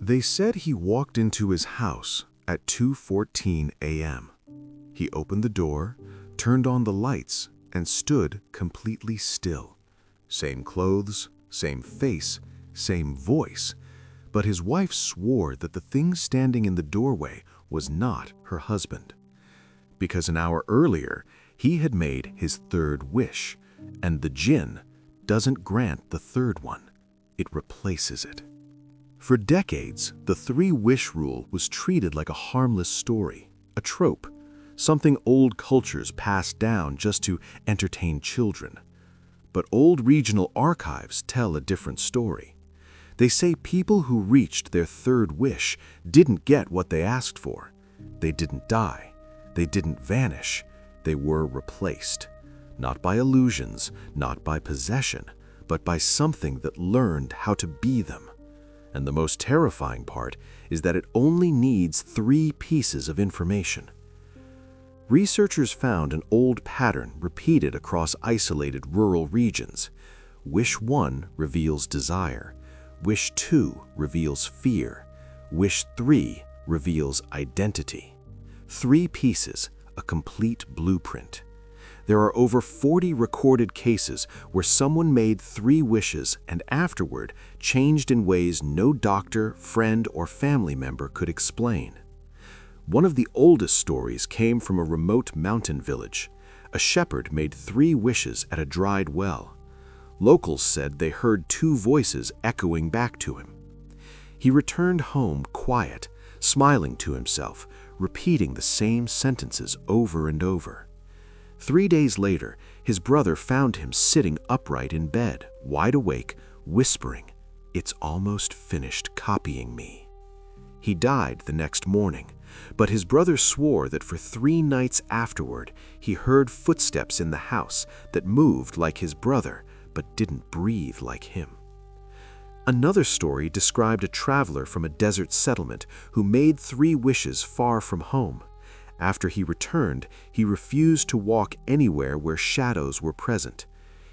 They said he walked into his house at 2:14 a.m. He opened the door, turned on the lights, and stood completely still. Same clothes, same face, same voice, but his wife swore that the thing standing in the doorway was not her husband. Because an hour earlier, he had made his third wish, and the Djinn doesn't grant the third one, it replaces it. For decades, the three-wish rule was treated like a harmless story, a trope, something old cultures passed down just to entertain children. But old regional archives tell a different story. They say people who reached their third wish didn't get what they asked for. They didn't die. They didn't vanish. They were replaced. Not by illusions, not by possession, but by something that learned how to be them. And the most terrifying part is that it only needs 3 pieces of information. Researchers found an old pattern repeated across isolated rural regions. Wish 1 reveals desire. Wish 2 reveals fear. Wish 3 reveals identity. 3 pieces, a complete blueprint. There are over 40 recorded cases where someone made 3 wishes and afterward changed in ways no doctor, friend, or family member could explain. One of the oldest stories came from a remote mountain village. A shepherd made 3 wishes at a dried well. Locals said they heard 2 voices echoing back to him. He returned home quiet, smiling to himself, repeating the same sentences over and over. 3 days later, his brother found him sitting upright in bed, wide awake, whispering, "It's almost finished copying me." He died the next morning, but his brother swore that for 3 nights afterward, he heard footsteps in the house that moved like his brother, but didn't breathe like him. Another story described a traveler from a desert settlement who made 3 wishes far from home. After he returned, he refused to walk anywhere where shadows were present.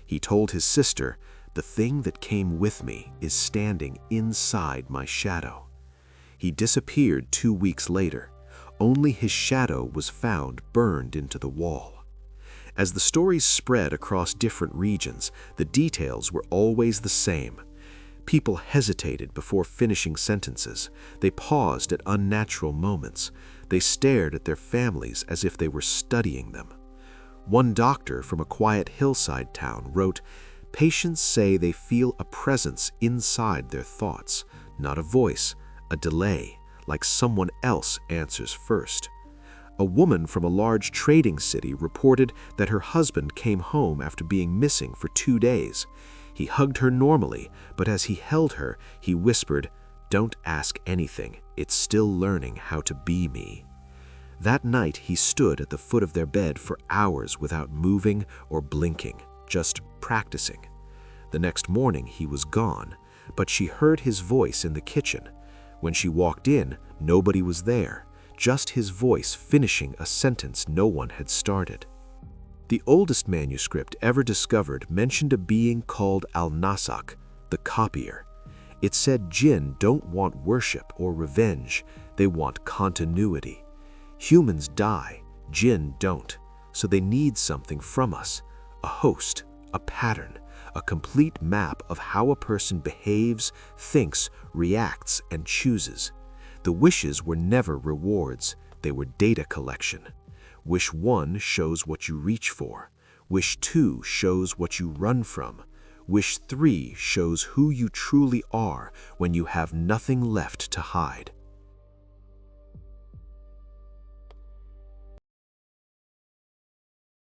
He told his sister, "The thing that came with me is standing inside my shadow." He disappeared 2 weeks later. Only his shadow was found burned into the wall. As the stories spread across different regions, the details were always the same. People hesitated before finishing sentences. They paused at unnatural moments. They stared at their families as if they were studying them. One doctor from a quiet hillside town wrote, "Patients say they feel a presence inside their thoughts, not a voice, a delay, like someone else answers first." A woman from a large trading city reported that her husband came home after being missing for 2 days. He hugged her normally, but as he held her, he whispered, "Don't ask anything, it's still learning how to be me." That night, he stood at the foot of their bed for hours without moving or blinking, just practicing. The next morning, he was gone, but she heard his voice in the kitchen. When she walked in, nobody was there, just his voice finishing a sentence no one had started. The oldest manuscript ever discovered mentioned a being called Al-Nasak, the copier. It said Djinn don't want worship or revenge, they want continuity. Humans die, Djinn don't, so they need something from us, a host, a pattern, a complete map of how a person behaves, thinks, reacts, and chooses. The wishes were never rewards, they were data collection. Wish 1 shows what you reach for. Wish 2 shows what you run from. Wish 3 shows who you truly are when you have nothing left to hide.